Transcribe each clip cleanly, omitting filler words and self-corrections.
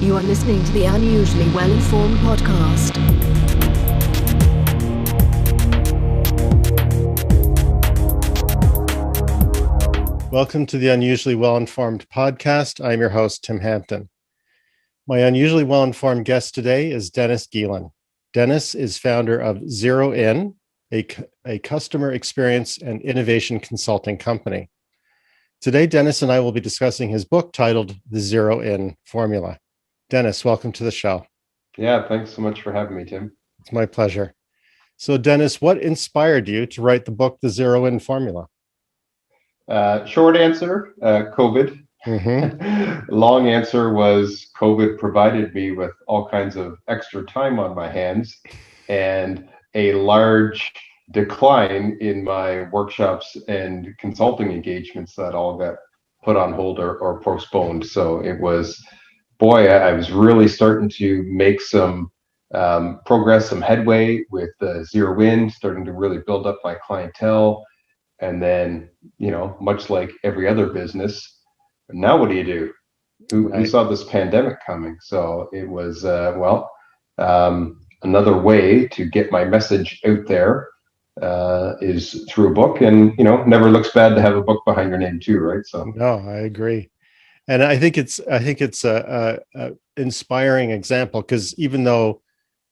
You are listening to the Unusually Well-Informed podcast. Welcome to the Unusually Well-Informed podcast. I'm your host, Tim Hampton. My unusually well-informed guest today is Dennis Geelen. Dennis is founder of Zero In, a customer experience and innovation consulting company. Today, Dennis and I will be discussing his book titled The Zero In Formula. Dennis, welcome to the show. Yeah, thanks so much for having me, Tim. It's my pleasure. So, Dennis, what inspired you to write the book, The Zero In Formula? Short answer, COVID. Long answer was COVID provided me with all kinds of extra time on my hands and a large decline in my workshops and consulting engagements that all got put on hold or postponed. So it was, I was really starting to make some progress, some headway with Zero In, starting to really build up my clientele. And then, much like every other business, now what do you do? Who saw this pandemic coming? So it was, another way to get my message out there is through a book, and never looks bad to have a book behind your name too, right? So no, I agree, and I think it's a inspiring example, because even though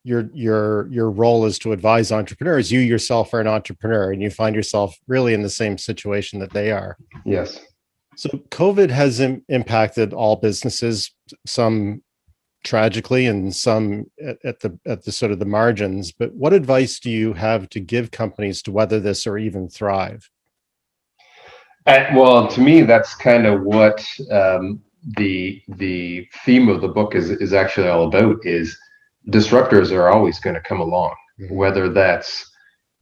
your role is to advise entrepreneurs, you yourself are an entrepreneur, and you find yourself really in the same situation that they are. Yes. So COVID has impacted all businesses, some tragically and some at the sort of the margins. But what advice do you have to give companies to weather this or even thrive? Well, to me, that's kind of what the theme of the book is actually all about. Is disruptors are always going to come along, whether that's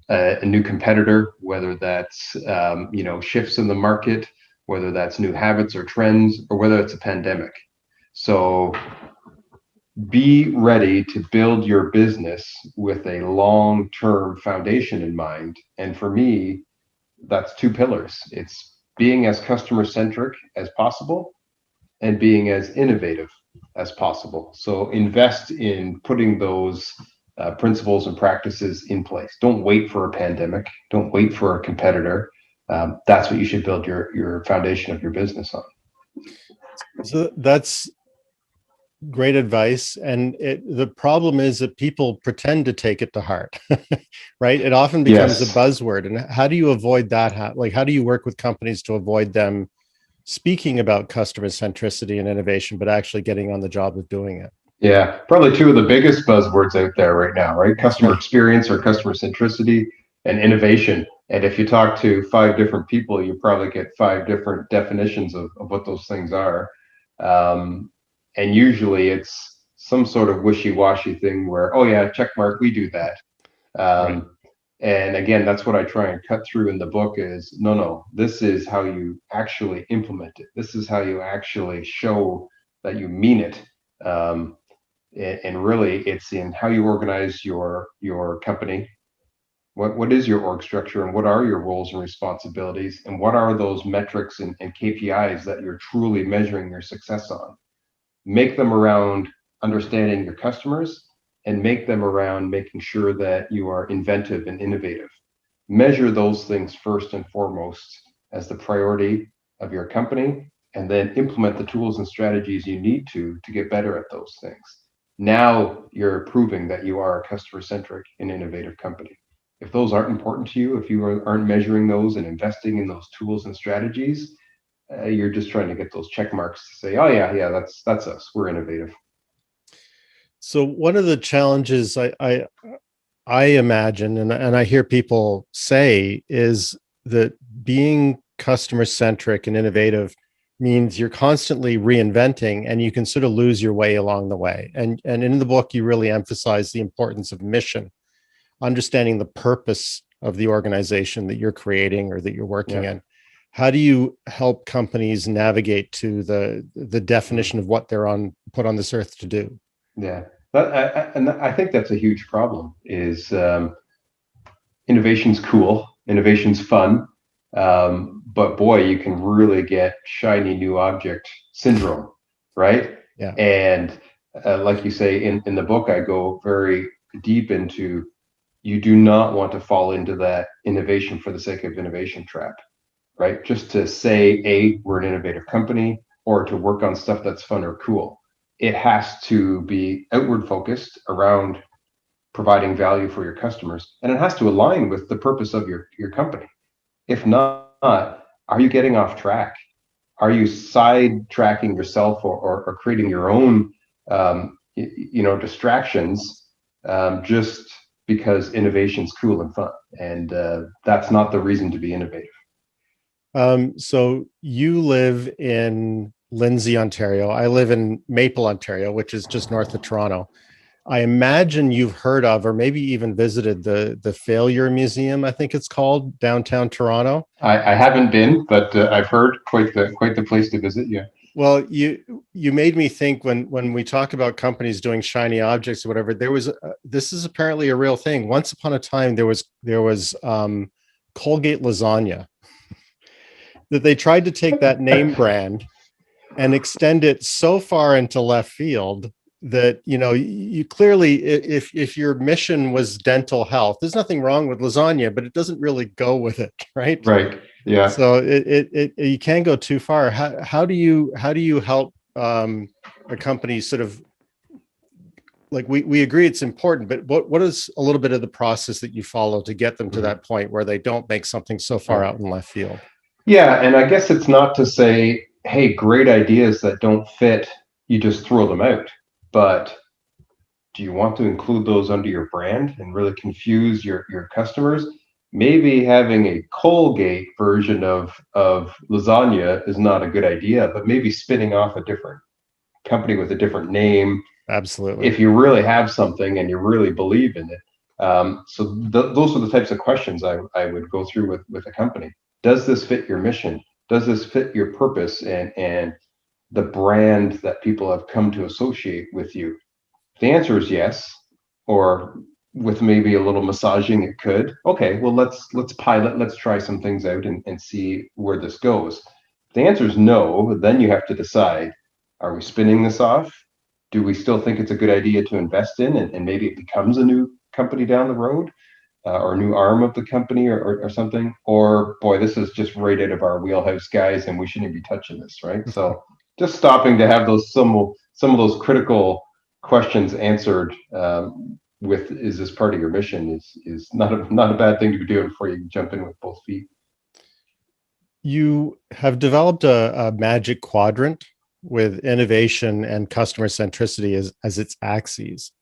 a new competitor, whether that's shifts in the market, whether that's new habits or trends, or whether it's a pandemic. So be ready to build your business with a long-term foundation in mind. And for me, that's two pillars. It's being as customer-centric as possible and being as innovative as possible. So invest in putting those principles and practices in place. Don't wait for a pandemic. Don't wait for a competitor. That's what you should build your foundation of your business on. So that's great advice. And the problem is that people pretend to take it to heart, right? It often becomes a buzzword. And how do you avoid that? How do you work with companies to avoid them speaking about customer centricity and innovation, but actually getting on the job of doing it? Yeah, probably two of the biggest buzzwords out there right now, right? Customer experience or customer centricity and innovation. And if you talk to 5 different people, you probably get 5 different definitions of what those things are. And usually it's some sort of wishy-washy thing where, oh yeah, check mark, we do that. And again, that's what I try and cut through in the book is, no, this is how you actually implement it. This is how you actually show that you mean it. And really it's in how you organize your company. What is your org structure, and what are your roles and responsibilities, and what are those metrics and KPIs that you're truly measuring your success on? Make them around understanding your customers, and make them around making sure that you are inventive and innovative. Measure those things first and foremost as the priority of your company, and then implement the tools and strategies you need to get better at those things. Now you're proving that you are a customer-centric and innovative company. If those aren't important to you, if you aren't measuring those and investing in those tools and strategies, you're just trying to get those check marks to say, oh yeah, that's us. We're innovative. So one of the challenges I imagine, and I hear people say, is that being customer-centric and innovative means you're constantly reinventing, and you can sort of lose your way along the way. And in the book, you really emphasize the importance of mission, understanding the purpose of the organization that you're creating or that you're working in. How do you help companies navigate to the definition of what they're put on this earth to do? Yeah, and I think that's a huge problem. Is innovation's cool, innovation's fun, but boy, you can really get shiny new object syndrome, right? Yeah. And like you say in the book, I go very deep into, you do not want to fall into that innovation for the sake of innovation trap, right? Just to say, we're an innovative company, or to work on stuff that's fun or cool. It has to be outward focused around providing value for your customers, and it has to align with the purpose of your company. If not, are you getting off track? Are you sidetracking yourself, or creating your own distractions, just because innovation's cool and fun? And that's not the reason to be innovative. So you live in Lindsay, Ontario. I live in Maple, Ontario, which is just north of Toronto. I imagine you've heard of, or maybe even visited the Failure Museum, I think it's called, downtown Toronto. I haven't been, but I've heard quite the place to visit. Yeah. Well, you made me think when we talk about companies doing shiny objects or whatever. There was this is apparently a real thing. Once upon a time, there was Colgate lasagna, that they tried to take that name brand and extend it so far into left field that, you clearly, if your mission was dental health, there's nothing wrong with lasagna, but it doesn't really go with it, right? Right. Yeah. So it you can't go too far. How do you help a company sort of, like, we agree it's important, but what is a little bit of the process that you follow to get them to that point where they don't make something so far out in left field? Yeah, and I guess it's not to say, hey, great ideas that don't fit, you just throw them out. But do you want to include those under your brand and really confuse your customers? Maybe having a Colgate version of lasagna is not a good idea, but maybe spinning off a different company with a different name. Absolutely. If you really have something and you really believe in it. Those are the types of questions I would go through with a company. Does this fit your mission? Does this fit your purpose and the brand that people have come to associate with you? If the answer is yes, or with maybe a little massaging, it could. Okay, well, let's pilot, let's try some things out and see where this goes. If the answer is no, then you have to decide, are we spinning this off? Do we still think it's a good idea to invest in, and maybe it becomes a new company down the road? Or a new arm of the company, or something? Or, boy, this is just right out of our wheelhouse, guys, and we shouldn't be touching this, right? So just stopping to have those some of those critical questions answered, with, is this part of your mission, is not a bad thing to be doing before you jump in with both feet. You have developed a Magic Quadrant with innovation and customer centricity as its axes.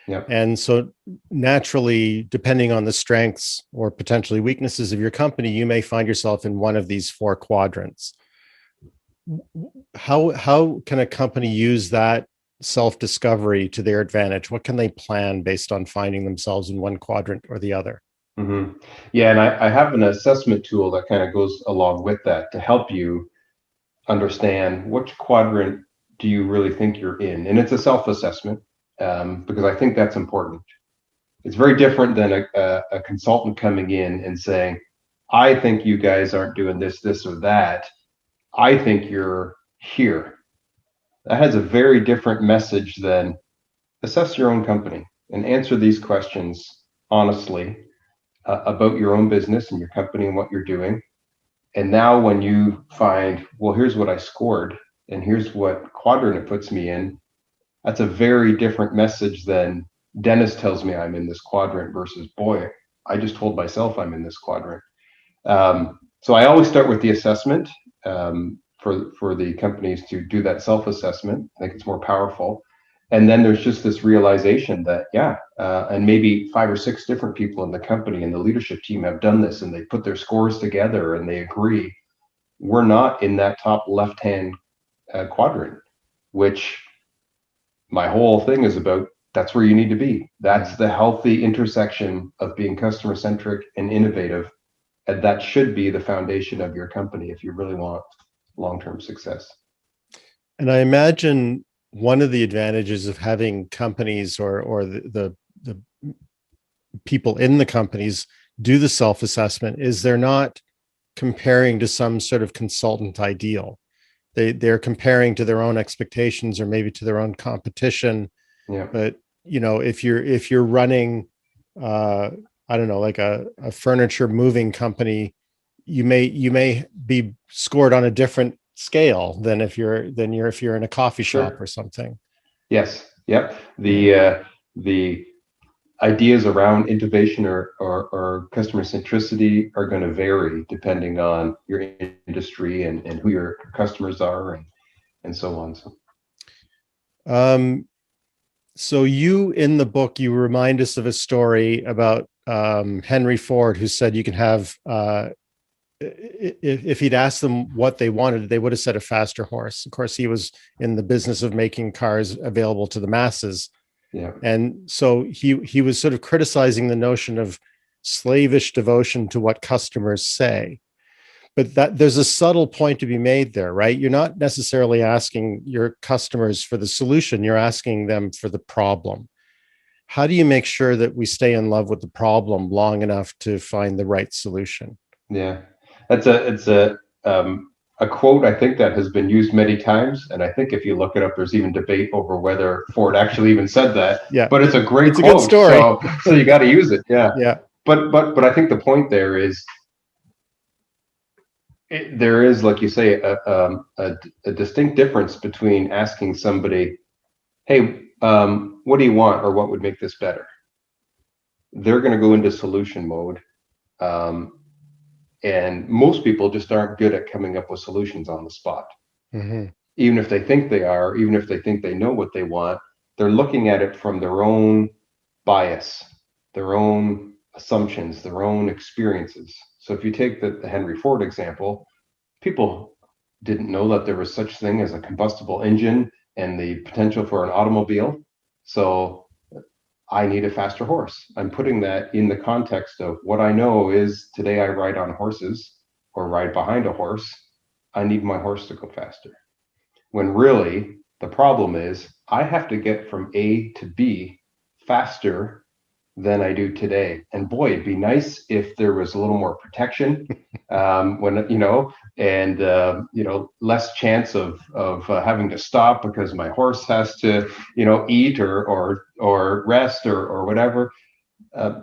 Yeah. And so naturally, depending on the strengths or potentially weaknesses of your company, you may find yourself in one of these four quadrants. How can a company use that self-discovery to their advantage? What can they plan based on finding themselves in one quadrant or the other? Mm-hmm. Yeah, and I have an assessment tool that kind of goes along with that to help you understand which quadrant do you really think you're in. And it's a self-assessment, because I think that's important. It's very different than a consultant coming in and saying, I think you guys aren't doing this or that. I think you're here. That has a very different message than assess your own company and answer these questions honestly, about your own business and your company and what you're doing. And now when you find, well, here's what I scored and here's what quadrant it puts me in, that's a very different message than Dennis tells me I'm in this quadrant versus, boy, I just told myself I'm in this quadrant. So I always start with the assessment, for the companies to do that self-assessment. I think it's more powerful. And then there's just this realization that, and maybe 5 or 6 different people in the company and the leadership team have done this, and they put their scores together and they agree we're not in that top left-hand quadrant, which my whole thing is about. That's where you need to be. That's the healthy intersection of being customer-centric and innovative. And that should be the foundation of your company if you really want long-term success. And I imagine one of the advantages of having companies or the people in the companies do the self-assessment is they're not comparing to some sort of consultant ideal. they're comparing to their own expectations or maybe to their own competition. Yeah. But if you're running, I don't know, like a furniture moving company, you may be scored on a different scale than if you're in a coffee shop or something. Yes. Yep. The ideas around innovation or customer centricity are going to vary depending on your industry and who your customers are and so on. So you, in the book, you remind us of a story about Henry Ford, who said you can have, if he'd asked them what they wanted, they would have said a faster horse. Of course, he was in the business of making cars available to the masses. Yeah. And so he was sort of criticizing the notion of slavish devotion to what customers say. But that there's a subtle point to be made there, right? You're not necessarily asking your customers for the solution, you're asking them for the problem. How do you make sure that we stay in love with the problem long enough to find the right solution? Yeah, it's a quote I think that has been used many times, and I think if you look it up, there's even debate over whether Ford actually even said that. Yeah, but it's a great quote. A good story. So you got to use it. Yeah, yeah. But I think the point there is, there is, like you say, a distinct difference between asking somebody, "Hey, what do you want, or what would make this better?" They're going to go into solution mode. And most people just aren't good at coming up with solutions on the spot. Mm-hmm. Even if they think they are, even if they think they know what they want, they're looking at it from their own bias, their own assumptions, their own experiences. So if you take the Henry Ford example, people didn't know that there was such thing as a combustible engine and the potential for an automobile. So I need a faster horse. I'm putting that in the context of what I know is today I ride on horses or ride behind a horse. I need my horse to go faster. When really the problem is I have to get from A to B faster than I do today. And boy, it'd be nice if there was a little more protection, less chance of having to stop because my horse has to, eat or rest or whatever.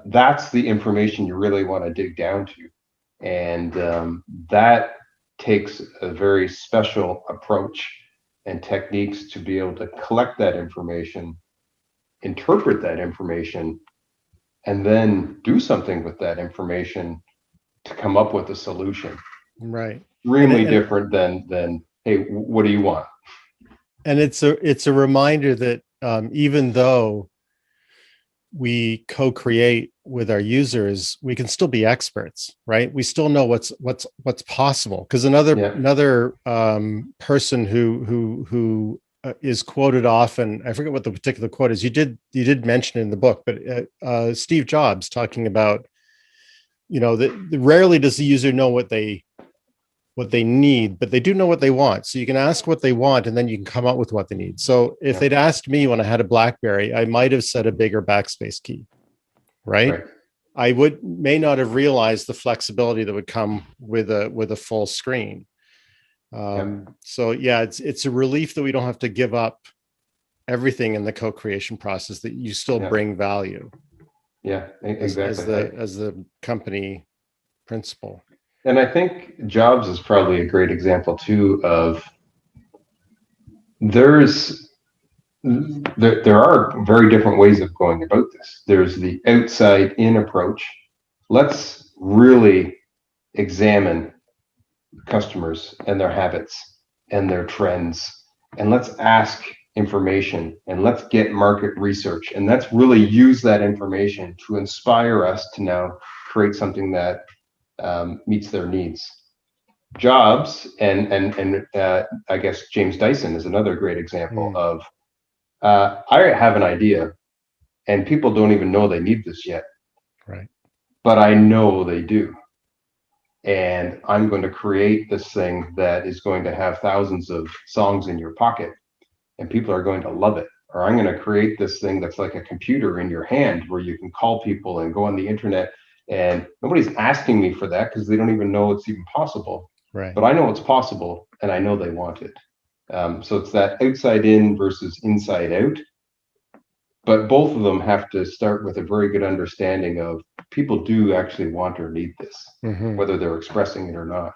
That's the information you really want to dig down to. And that takes a very special approach and techniques to be able to collect that information, interpret that information, and then do something with that information to come up with a solution. Right. Really different than, hey, what do you want? And it's a reminder that even though we co-create with our users, we can still be experts, right? We still know what's possible. Because another person who is quoted often, I forget what the particular quote is. You did mention it in the book, but Steve Jobs talking about, rarely does the user know what they need, but they do know what they want. So you can ask what they want, and then you can come up with what they need. So if they'd asked me when I had a BlackBerry, I might have said a bigger backspace key, right? I may not have realized the flexibility that would come with a full screen. So yeah, it's a relief that we don't have to give up everything in the co-creation process, that you still bring value. Yeah, exactly. As the company principal. And I think Jobs is probably a great example too of there are very different ways of going about this. There's the outside in approach. Let's really examine customers and their habits and their trends, and let's ask information, and let's get market research, and let's really use that information to inspire us to now create something that meets their needs. Jobs and I guess James Dyson is another great example of I have an idea and people don't even know they need this yet, right? But I know they do. And I'm going to create this thing that is going to have thousands of songs in your pocket, and people are going to love it. Or I'm going to create this thing that's like a computer in your hand where you can call people and go on the internet, and nobody's asking me for that because they don't even know it's even possible. Right. But I know it's possible, and I know they want it. So it's that outside in versus inside out. But both of them have to start with a very good understanding of people do actually want or need this, whether they're expressing it or not.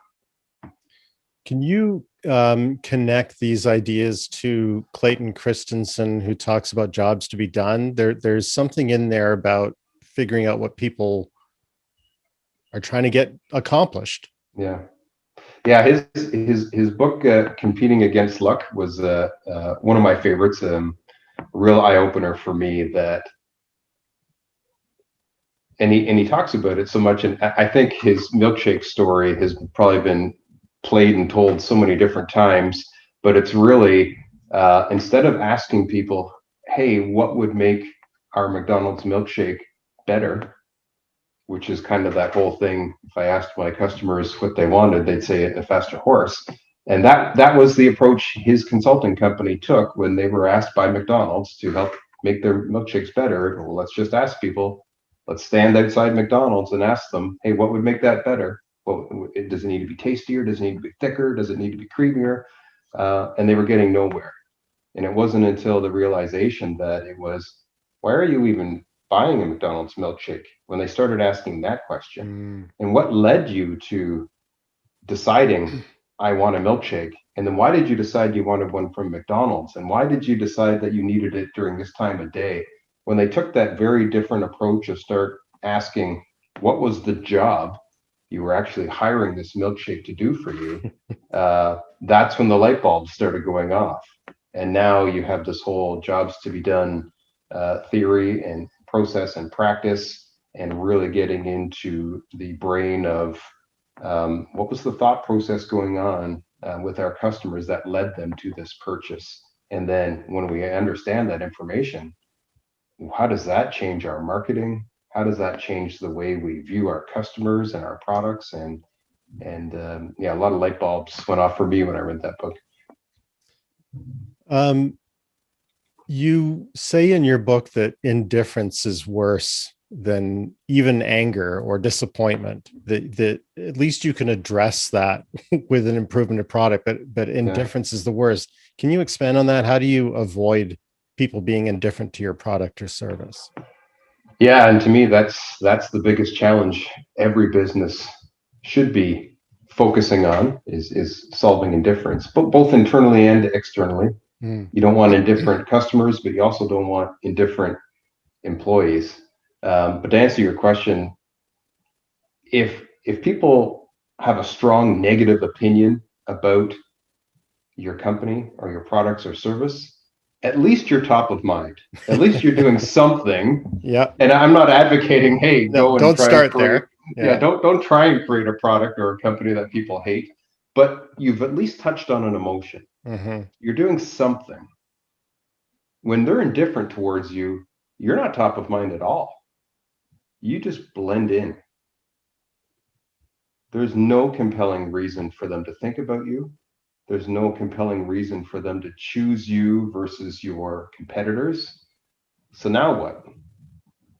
Can you connect these ideas to Clayton Christensen, who talks about jobs to be done? There's something in there about figuring out what people are trying to get accomplished. Yeah. His book, Competing Against Luck, was one of my favorites. Real eye opener for me, that and he talks about it so much, and I think his milkshake story has probably been played and told so many different times, but it's really instead of asking people, hey, what would make our McDonald's milkshake better, which is kind of that whole thing. If I asked my customers what they wanted, they'd say a faster horse. And that was the approach his consulting company took when they were asked by McDonald's to help make their milkshakes better. Well, let's just ask people. Let's stand outside McDonald's and ask them, hey, what would make that better? Well, does it need to be tastier? Does it need to be thicker? Does it need to be creamier? And they were getting nowhere. And it wasn't until the realization that it was, why are you even buying a McDonald's milkshake, when they started asking that question? And what led you to deciding, I want a milkshake? And then why did you decide you wanted one from McDonald's? And why did you decide that you needed it during this time of day? When they took that very different approach of start asking, what was the job you were actually hiring this milkshake to do for you? That's when the light bulbs started going off. And now you have this whole jobs to be done theory and process and practice, and really getting into the brain of what was the thought process going on with our customers that led them to this purchase. And then when we understand that information, how does that change our marketing? How does that change the way we view our customers and our products? And a lot of light bulbs went off for me when I read that book. You say in your book that indifference is worse than even anger or disappointment, that at least you can address that with an improvement of product, but indifference is the worst. Can you expand on that? How do you avoid people being indifferent to your product or service? Yeah, and to me, that's the biggest challenge every business should be focusing on, is solving indifference, but both internally and externally. You don't want indifferent customers, but you also don't want indifferent employees. But to answer your question, if people have a strong negative opinion about your company or your products or service, at least you're top of mind. At least you're doing something. Yeah. And I'm not advocating, hey, go and don't try start and create, there. Yeah, don't try and create a product or a company that people hate, but you've at least touched on an emotion. You're doing something. When they're indifferent towards you, you're not top of mind at all. You just blend in. There's no compelling reason for them to think about you. There's no compelling reason for them to choose you versus your competitors. So now what?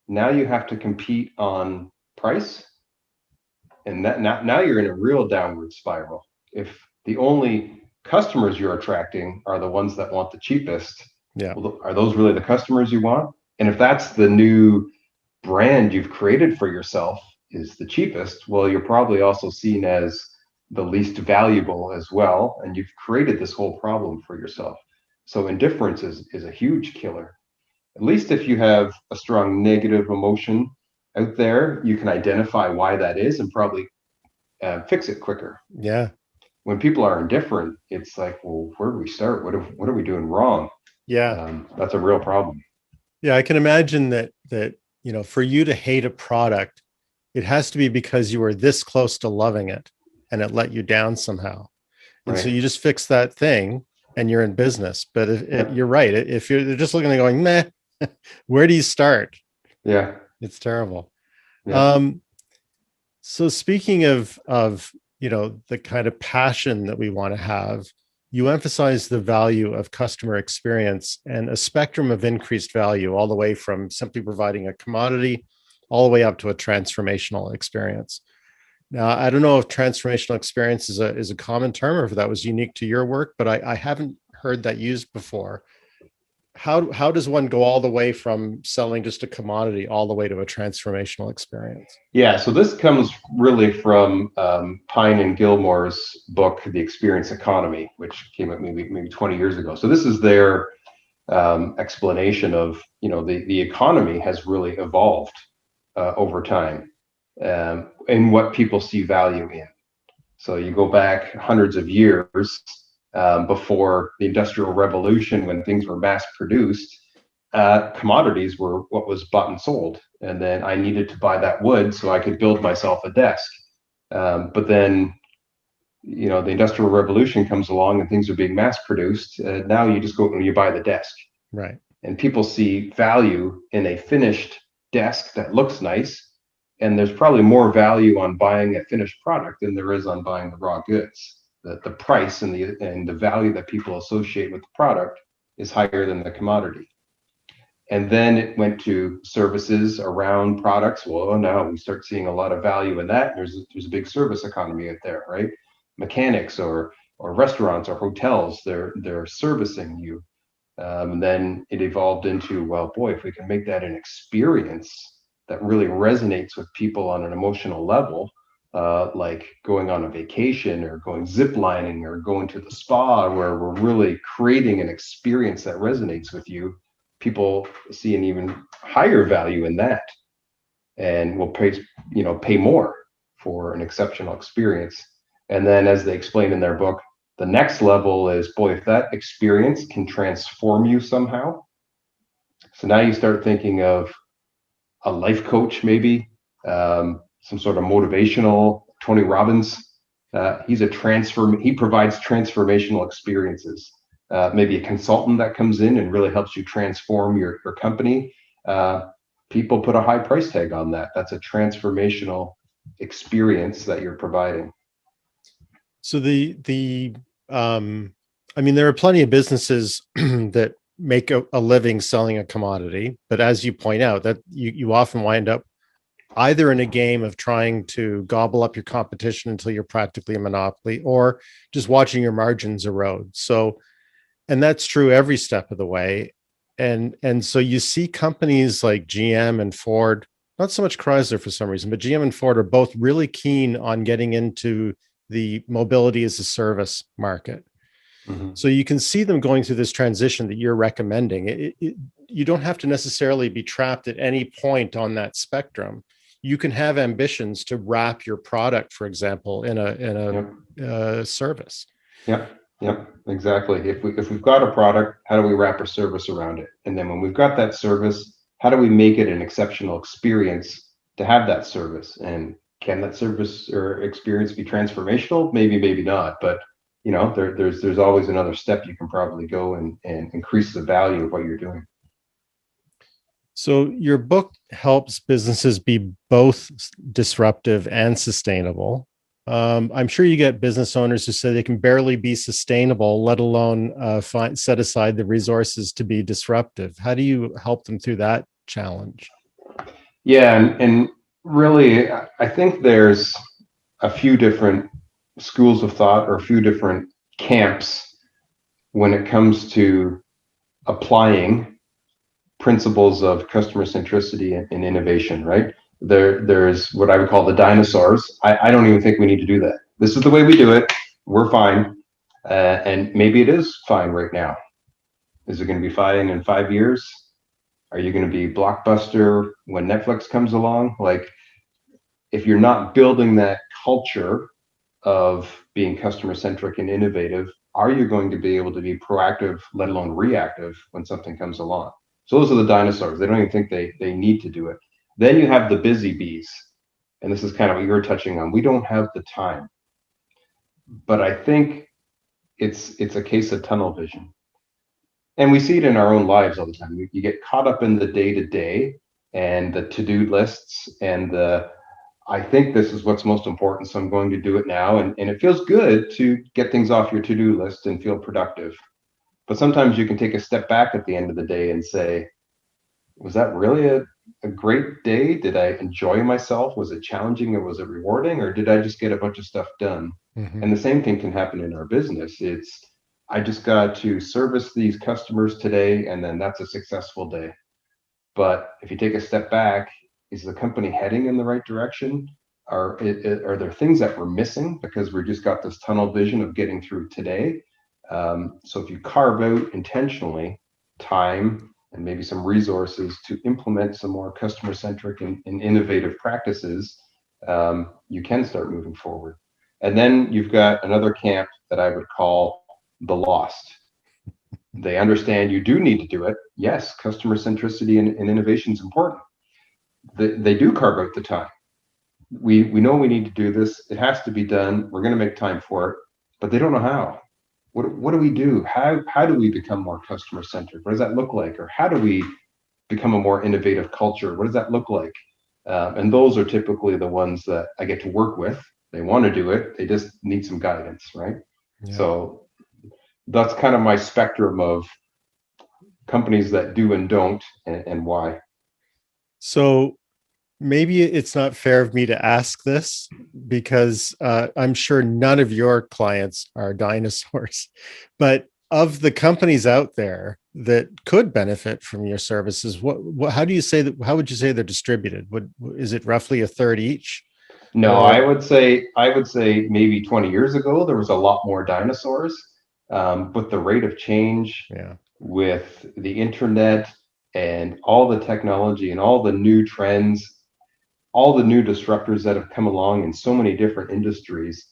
Now you have to compete on price. And that now you're in a real downward spiral. If the only customers you're attracting are the ones that want the cheapest, well, are those really the customers you want? And if that's the new brand you've created for yourself, is the cheapest, well, you're probably also seen as the least valuable as well, and you've created this whole problem for yourself. So indifference is a huge killer. At least if you have a strong negative emotion out there, you can identify why that is and probably fix it quicker. Yeah. When people are indifferent, it's like, well, where do we start? What are we doing wrong? Yeah. That's a real problem. Yeah, I can imagine that for you to hate a product, it has to be because you were this close to loving it and it let you down somehow. And so you just fix that thing and you're in business. But you're right. If you're just looking and going, meh, where do you start? Yeah. It's terrible. Yeah. So speaking of the kind of passion that we want to have, you emphasize the value of customer experience and a spectrum of increased value, all the way from simply providing a commodity all the way up to a transformational experience. Now, I don't know if transformational experience is a common term or if that was unique to your work, but I haven't heard that used before. How does one go all the way from selling just a commodity all the way to a transformational experience? Yeah, so this comes really from Pine and Gilmore's book, The Experience Economy, which came out maybe 20 years ago. So this is their explanation of, the economy has really evolved over time, and what people see value in. So you go back hundreds of years before the Industrial Revolution, when things were mass produced, commodities were what was bought and sold. And then I needed to buy that wood so I could build myself a desk. But then, the Industrial Revolution comes along and things are being mass produced. Now you just go and you buy the desk. Right. And people see value in a finished desk that looks nice. And there's probably more value on buying a finished product than there is on buying the raw goods. The price and the value that people associate with the product is higher than the commodity. And then it went to services around products. Well, now we start seeing a lot of value in that. There's a big service economy out there, right? Mechanics or restaurants or hotels, they're servicing you. And then it evolved into, well, boy, if we can make that an experience that really resonates with people on an emotional level, like going on a vacation or going zip lining or going to the spa, where we're really creating an experience that resonates with you, people see an even higher value in that and will pay more for an exceptional experience. And then, as they explain in their book, the next level is, boy, if that experience can transform you somehow. So now you start thinking of a life coach, maybe some sort of motivational. Tony Robbins, he provides transformational experiences. Maybe a consultant that comes in and really helps you transform your company. People put a high price tag on that. That's a transformational experience that you're providing. So there are plenty of businesses that make a living selling a commodity, but as you point out, that you often wind up either in a game of trying to gobble up your competition until you're practically a monopoly, or just watching your margins erode. So, and that's true every step of the way. And so you see companies like GM and Ford, not so much Chrysler for some reason, but GM and Ford are both really keen on getting into the mobility as a service market. Mm-hmm. So you can see them going through this transition that you're recommending. You don't have to necessarily be trapped at any point on that spectrum. You can have ambitions to wrap your product, for example, in a service. Yep, exactly. If we've got a product, how do we wrap a service around it? And then when we've got that service, how do we make it an exceptional experience to have that service? And can that service or experience be transformational? Maybe, maybe not. But there's always another step you can probably go and increase the value of what you're doing. So your book helps businesses be both disruptive and sustainable. I'm sure you get business owners who say they can barely be sustainable, let alone set aside the resources to be disruptive. How do you help them through that challenge? Yeah, and really, I think there's a few different schools of thought or a few different camps when it comes to applying principles of customer centricity and innovation, right? There's what I would call the dinosaurs. I don't even think we need to do that. This is the way we do it. We're fine. And maybe it is fine right now. Is it going to be fine in 5 years? Are you going to be Blockbuster when Netflix comes along? Like, if you're not building that culture of being customer centric and innovative, are you going to be able to be proactive, let alone reactive, when something comes along? So those are the dinosaurs. They don't even think they need to do it. Then you have the busy bees. And this is kind of what you were touching on. We don't have the time. But I think it's a case of tunnel vision. And we see it in our own lives all the time. You get caught up in the day-to-day and the to-do lists and I think this is what's most important, so I'm going to do it now. And it feels good to get things off your to-do list and feel productive. But sometimes you can take a step back at the end of the day and say, was that really a great day? Did I enjoy myself? Was it challenging or was it rewarding? Or did I just get a bunch of stuff done? Mhm. And the same thing can happen in our business. It's, I just got to service these customers today, and then that's a successful day. But if you take a step back, is the company heading in the right direction? Are there things that we're missing because we just got this tunnel vision of getting through today? So if you carve out intentionally time and maybe some resources to implement some more customer centric and innovative practices, you can start moving forward. And then you've got another camp that I would call the lost. They understand you do need to do it. Yes, customer centricity and innovation is important. They do carve out the time. We know we need to do this. It has to be done. We're going to make time for it, but they don't know how. What do we do? How do we become more customer centric? What does that look like? Or how do we become a more innovative culture? What does that look like? And those are typically the ones that I get to work with. They want to do it. They just need some guidance, right? Yeah. So that's kind of my spectrum of companies that do and don't, and why. So maybe it's not fair of me to ask this because I'm sure none of your clients are dinosaurs, but of the companies out there that could benefit from your services, how do you say that? How would you say they're distributed? Is it roughly a third each? No, Or, I would say maybe 20 years ago there was a lot more dinosaurs, but the rate of change yeah, with the internet and all the technology and all the new trends, all the new disruptors that have come along in so many different industries,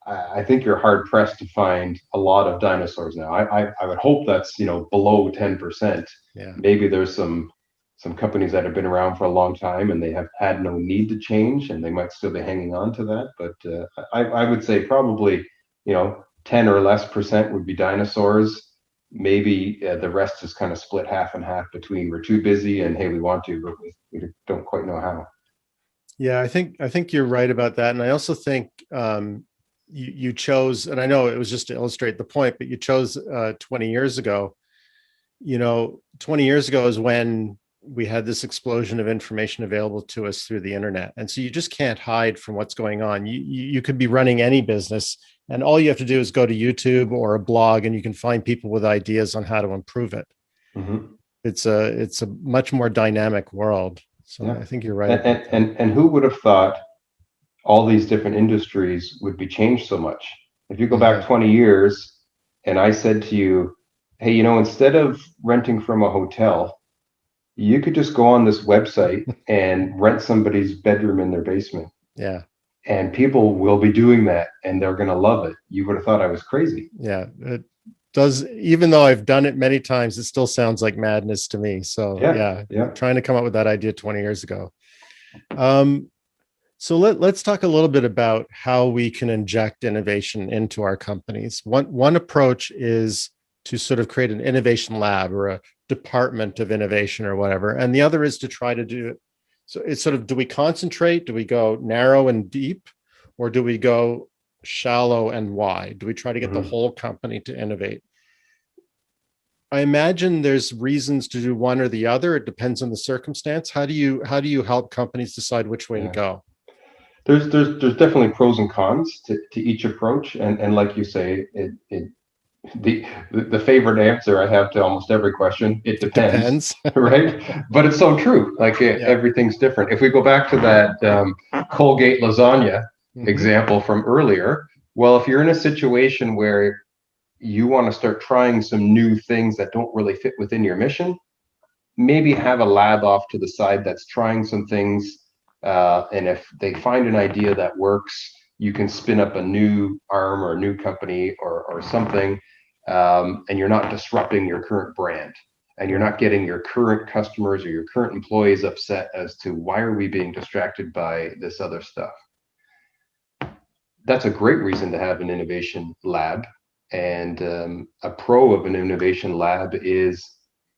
I think you're hard pressed to find a lot of dinosaurs now. I would hope that's below 10%. yeah. Maybe there's some companies that have been around for a long time and they have had no need to change and they might still be hanging on to that. But I would say probably 10 or less percent would be dinosaurs. Maybe the rest is kind of split half and half between we're too busy and hey, we want to, but we don't quite know how. Yeah, I think you're right about that, and I also think you chose, and I know it was just to illustrate the point, but you chose 20 years ago. 20 years ago is when we had this explosion of information available to us through the internet, and so you just can't hide from what's going on. You could be running any business, and all you have to do is go to YouTube or a blog, and you can find people with ideas on how to improve it. Mm-hmm. It's a much more dynamic world. So Yeah. I think you're right And, about and that. and and who would have thought all these different industries would be changed so much? If you go back Mhm. 20 years and I said to you, hey, instead of renting from a hotel, you could just go on this website and rent somebody's bedroom in their basement. Yeah. And people will be doing that and they're going to love it. You would have thought I was crazy. Yeah, it does. Even though I've done it many times, it still sounds like madness to me. So Yeah. yeah, Yeah. trying to come up with that idea 20 years ago. Um, so let's talk a little bit about how we can inject innovation into our companies. One approach is to sort of create an innovation lab or a department of innovation or whatever, and the other is to try to do it. So it's sort of, do we concentrate? Do we go narrow and deep, or do we go shallow and wide? Do we try to get the Mhm. whole company to innovate? I imagine there's reasons to do one or the other. It depends on the circumstance. How do you help companies decide which way to Yeah. go? There's definitely pros and cons to each approach. And like you say, the favorite answer I have to almost every question, it It depends, depends. right? But it's so true. Like Yeah. everything's different. If we go back to that Colgate lasagna Hmm. example from earlier, well, if you're in a situation where you want to start trying some new things that don't really fit within your mission, maybe have a lab off to the side that's trying some things. And if they find an idea that works, you can spin up a new arm or a new company or something, and you're not disrupting your current brand. And you're Right. not getting your current customers or your current employees upset as to why are we being distracted by this other stuff. That's a great reason to have an innovation lab. And a pro of an innovation lab is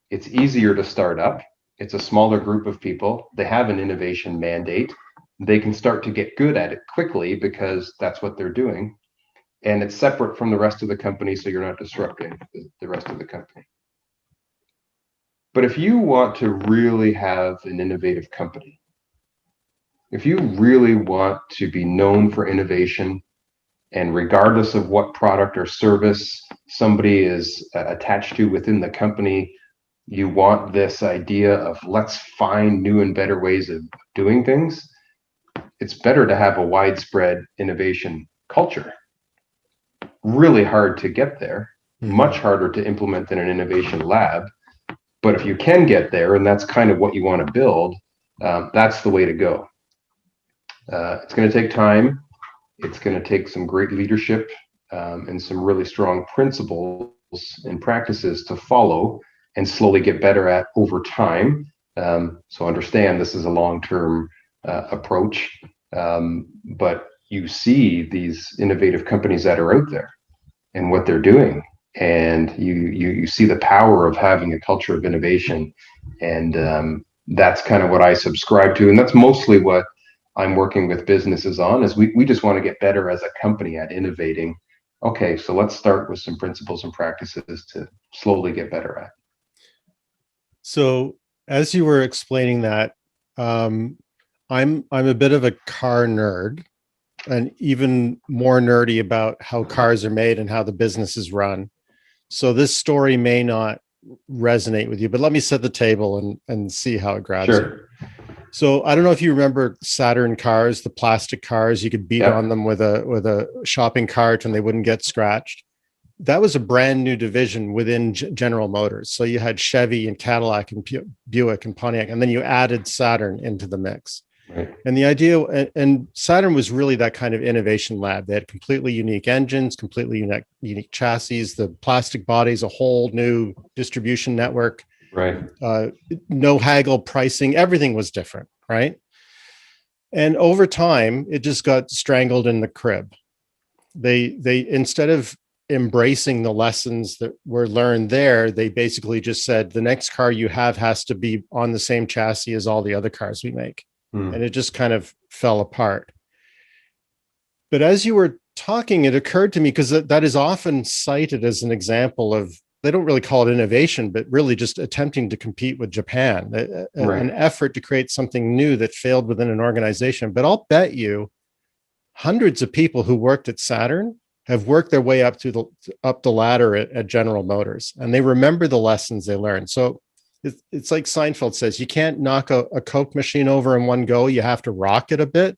it's easier to start up. It's a smaller group of people. They have an innovation mandate. They can start to get good at it quickly because that's what they're doing. And it's separate from the rest of the company, so you're not disrupting the rest of the company. But if you want to really have an innovative company, if you really want to be known for innovation, and regardless of what product or service somebody is attached to within the company, you want this idea of let's find new and better ways of doing things, it's better to have a widespread innovation culture. Really hard to get there, much harder to implement than an innovation lab. But if you can get there, and that's kind of what you want to build, that's the way to go. It's going to take time. It's going to take some great leadership and some really strong principles and practices to follow and slowly get better at over time. So understand this is a long-term approach, but you see these innovative companies that are out there and what they're doing, and you see the power of having a culture of innovation, and that's kind of what I subscribe to, and that's mostly what I'm working with businesses on. Is we just want to get better as a company at innovating. Okay, so let's start with some principles and practices to slowly get better at. So as you were explaining that, I'm a bit of a car nerd, and even more nerdy about how cars are made and how the business is run. So this story may not resonate with you, but let me set the table and see how it grabs you. So I don't know if you remember Saturn cars, the plastic cars. You could beat on them with a shopping cart and they wouldn't get scratched. That was a brand new division within General Motors. So you had Chevy and Cadillac and Buick and Pontiac, and then you added Saturn into the mix. Right. And the idea, and Saturn was really that kind of innovation lab. They had completely unique engines, completely unique chassis, the plastic bodies, a whole new distribution network. Right. No haggle pricing. Everything was different. Right. And over time, it just got strangled in the crib. They instead of embracing the lessons that were learned there, they basically just said the next car you have has to be on the same chassis as all the other cars we make. And it just kind of fell apart. But as you were talking, it occurred to me, because that is often cited as an example of, they don't really call it innovation, but really just attempting to compete with Japan, an effort to create something new that failed within an organization. But I'll bet you hundreds of people who worked at Saturn have worked their way up the ladder at General Motors, and they remember the lessons they learned. So it's like Seinfeld says, you can't knock a Coke machine over in one go. You have to rock it a bit.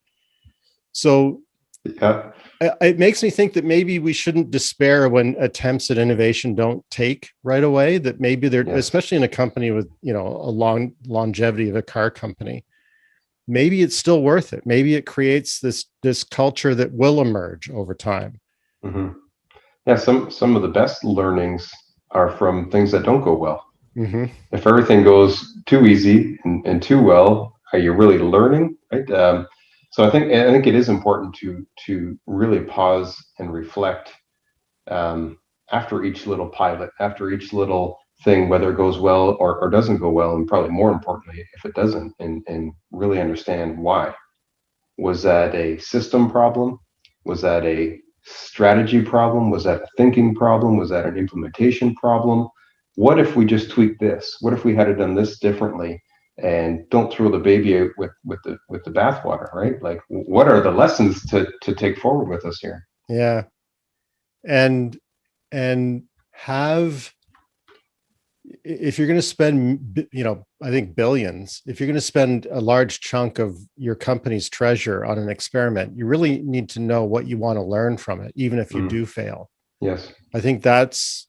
So it makes me think that maybe we shouldn't despair when attempts at innovation don't take right away, that maybe they're, especially in a company with, a long longevity of a car company, maybe it's still worth it. Maybe it creates this culture that will emerge over time. Mm-hmm. Yeah. Some of the best learnings are from things that don't go well. Mm-hmm. If everything goes too easy and too well, are you really learning? Right. So I think it is important to really pause and reflect after each little pilot, after each little thing, whether it goes well or doesn't go well, and probably more importantly, if it doesn't, and really understand why. Was that a system problem? Was that a strategy problem? Was that a thinking problem? Was that an implementation problem? What if we just tweak this? What if we had it done this differently? And don't throw the baby out with the bathwater, right? Like, what are the lessons to take forward with us here? Yeah, and have, if you're going to spend, I think billions, if you're going to spend a large chunk of your company's treasure on an experiment, you really need to know what you want to learn from it, even if you do fail. Yes, I think that's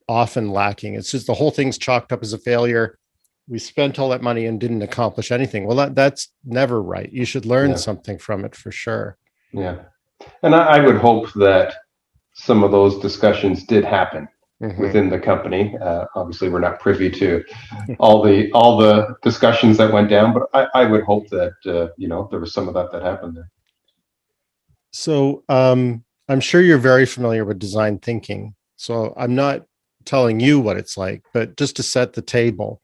often lacking. It's just the whole thing's chalked up as a failure. We spent all that money and didn't accomplish anything. Well, that's never right. You should learn something from it for sure. Yeah. And I would hope that some of those discussions did happen within the company. Obviously, we're not privy to all the discussions that went down, but I would hope that, there was some of that happened there. So I'm sure you're very familiar with design thinking. So I'm not telling you what it's like, but just to set the table,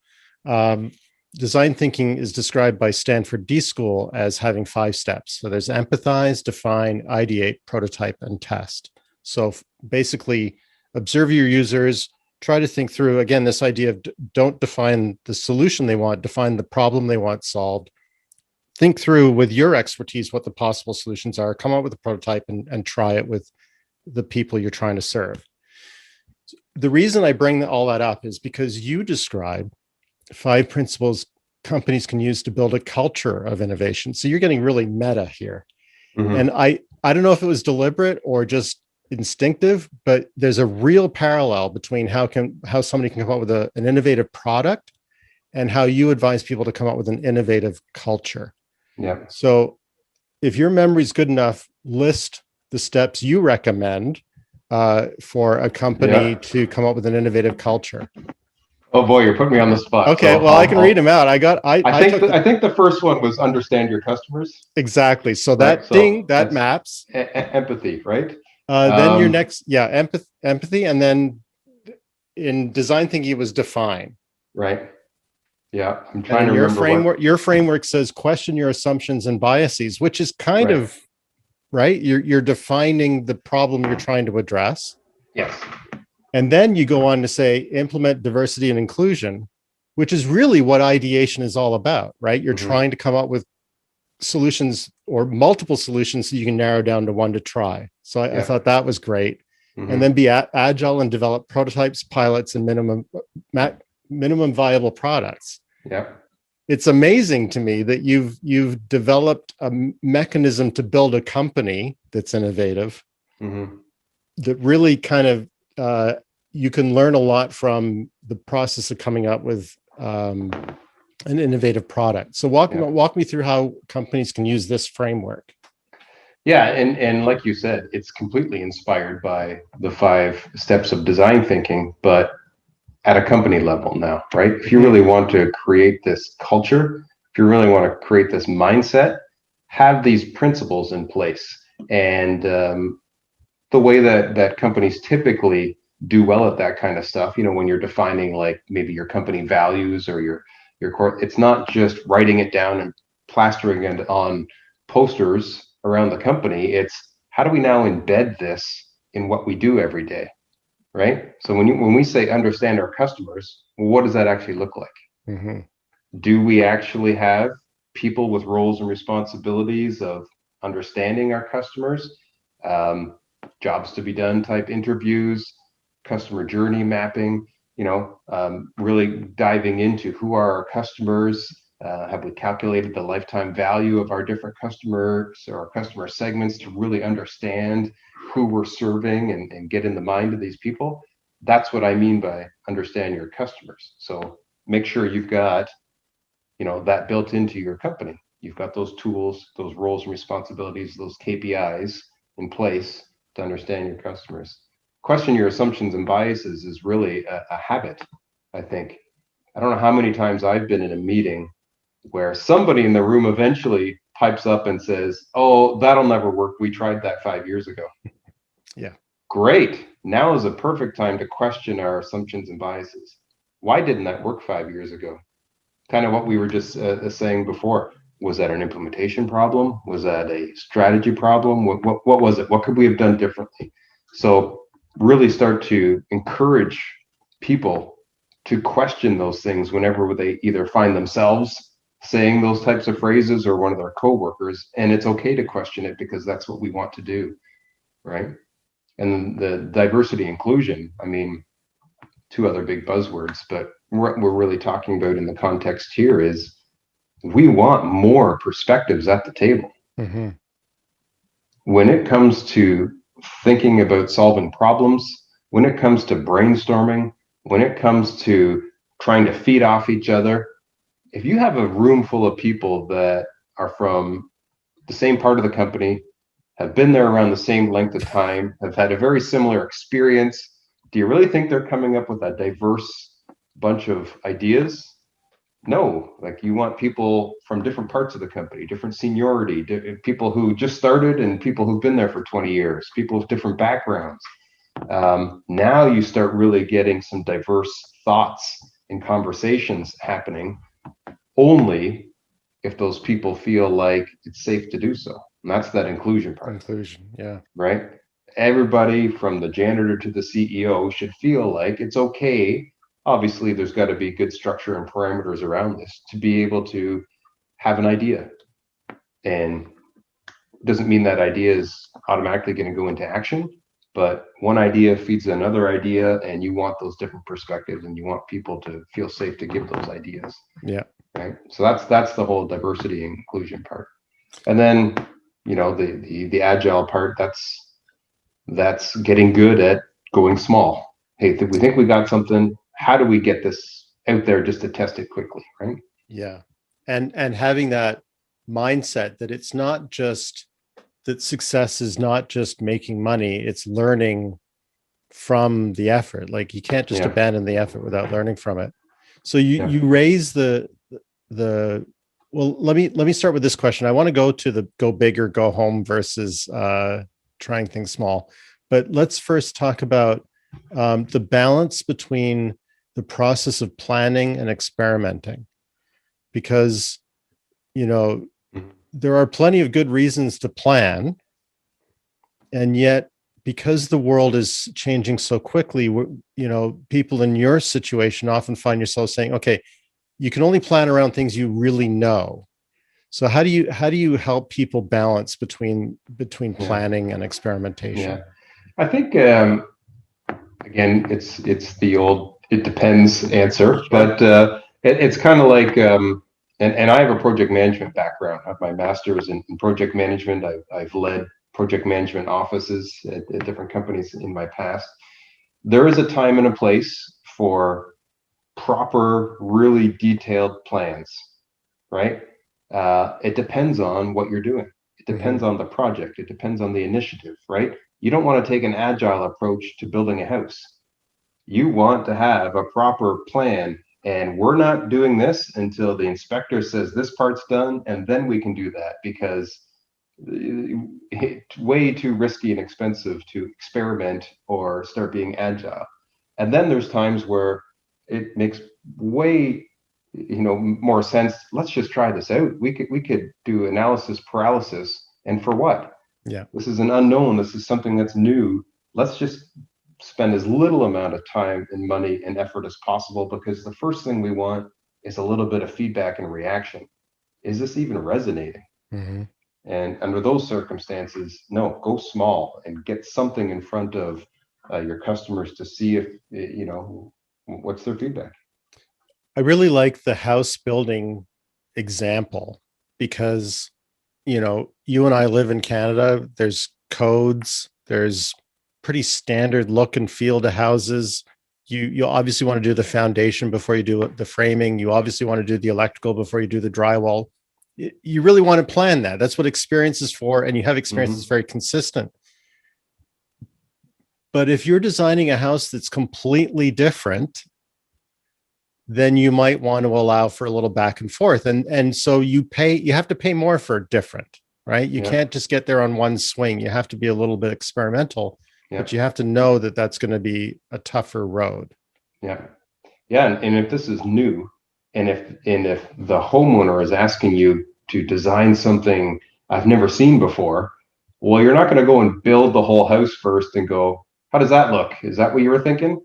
design thinking is described by Stanford D School as having 5 steps. So there's empathize, define, ideate, prototype, and test. So basically observe your users, try to think through, again, this idea of don't define the solution they want, define the problem they want solved. Think through with your expertise what the possible solutions are, come up with a prototype and try it with the people you're trying to serve. The reason I bring all that up is because you describe 5 principles companies can use to build a culture of innovation. So you're getting really meta here. Mm-hmm. And I don't know if it was deliberate or just instinctive, but there's a real parallel between how somebody can come up with an innovative product and how you advise people to come up with an innovative culture. Yeah. So if your memory's good enough, list the steps you recommend for a company to come up with an innovative culture. Oh boy, you're putting me on the spot. Okay, so well, I can read them out. I think the first one was understand your customers. Exactly. So Right? that maps. Empathy, right? Then your next, empathy, and then in design thinking it was define. Right. Yeah, I'm trying to your remember framework. Your framework says question your assumptions and biases, which is kind of right. You're defining the problem you're trying to address. Yes. And then you go on to say implement diversity and inclusion, which is really what ideation is all about, right? You're trying to come up with solutions or multiple solutions so you can narrow down to one to try. So I thought that was great. And then be agile and develop prototypes, pilots, and minimum viable products. Yeah. It's amazing to me that you've developed a mechanism to build a company that's innovative, that really kind of you can learn a lot from the process of coming up with an innovative product. So walk me through how companies can use this framework. Yeah, and like you said, it's completely inspired by the 5 steps of design thinking, but at a company level now, right? If you really want to create this culture, if you really want to create this mindset, have these principles in place. And the way that companies typically do well at that kind of stuff, when you're defining like maybe your company values or your core, it's not just writing it down and plastering it on posters around the company. It's how do we now embed this in what we do every day, right? So when we say understand our customers, what does that actually look like? Do we actually have people with roles and responsibilities of understanding our customers, jobs to be done type interviews, customer journey mapping, really diving into who are our customers, have we calculated the lifetime value of our different customers or our customer segments to really understand who we're serving and get in the mind of these people? That's what I mean by understand your customers. So make sure you've got, that built into your company. You've got those tools, those roles and responsibilities, those KPIs in place to understand your customers. Question your assumptions and biases is really a habit, I think. I don't know how many times I've been in a meeting where somebody in the room eventually pipes up and says, "Oh, that'll never work. We tried that 5 years ago." Yeah. Great. Now is a perfect time to question our assumptions and biases. Why didn't that work 5 years ago? Kind of what we were just saying before. Was that an implementation problem? Was that a strategy problem? What was it? What could we have done differently? So really start to encourage people to question those things whenever they either find themselves saying those types of phrases or one of their coworkers. And it's okay to question it because that's what we want to do, right? And the diversity inclusion, I mean, 2 other big buzzwords, but what we're really talking about in the context here is we want more perspectives at the table. When it comes to thinking about solving problems, when it comes to brainstorming, when it comes to trying to feed off each other, if you have a room full of people that are from the same part of the company, have been there around the same length of time, have had a very similar experience, do you really think they're coming up with a diverse bunch of ideas? No, like you want people from different parts of the company, different seniority, people who just started and people who've been there for 20 years, people with different backgrounds. Now you start really getting some diverse thoughts and conversations happening only if those people feel like it's safe to do so. And that's that inclusion part. Inclusion, yeah. Right? everybody from the janitor to the CEO should feel like it's okay. Obviously, there's got to be good structure and parameters around this to be able to have an idea. And doesn't mean that idea is automatically going to go into action, but one idea feeds another idea, and you want those different perspectives, and you want people to feel safe to give those ideas. Yeah. Right. So that's the whole diversity and inclusion part. And then, the agile part, that's getting good at going small. Hey, we think we got something. How do we get this out there just to test it quickly, right? Yeah. And having that mindset that it's not just that success is not just making money, it's learning from the effort. Like you can't just abandon the effort without learning from it. So you raise the well, let me start with this question. I want to go to the go big or go home versus trying things small. But let's first talk about the balance between the process of planning and experimenting, because there are plenty of good reasons to plan, and yet because the world is changing so quickly, people in your situation often find yourself saying, okay, you can only plan around things you really know. So how do you help people balance between planning and experimentation? Yeah, I think again, it's the old "it depends" answer, but it's kind of like and I have a project management background. I have my master's in project management. I've led project management offices at different companies in my past. There is a time and a place for proper, really detailed plans, right? It depends on what you're doing. It depends on the project. It depends on the initiative, right? You don't want to take an agile approach to building a house. You want to have a proper plan, and we're not doing this until the inspector says this part's done, and then we can do that, because it's way too risky and expensive to experiment or start being agile. And then there's times where it makes way more sense. Let's just try this out. We could do analysis paralysis, and for what? Yeah, this is an unknown. This is something that's new. Let's just spend as little amount of time and money and effort as possible, because the first thing we want is a little bit of feedback and reaction. Is this even resonating? And under those circumstances, no, go small and get something in front of your customers to see if what's their feedback. I really like the house building example, because you and I live in Canada. There's codes, there's pretty standard look and feel to houses. You obviously want to do the foundation before you do the framing. You obviously want to do the electrical before you do the drywall. You really want to plan that. That's what experience is for, and you have experience that's very consistent. But if you're designing a house that's completely different, then you might want to allow for a little back and forth. And so you have to pay more for different, right? You can't just get there on one swing. You have to be a little bit experimental, but you have to know that that's going to be a tougher road. Yeah. And if this is new, and if the homeowner is asking you to design something I've never seen before, well, you're not going to go and build the whole house first and go, how does that look? Is that what you were thinking?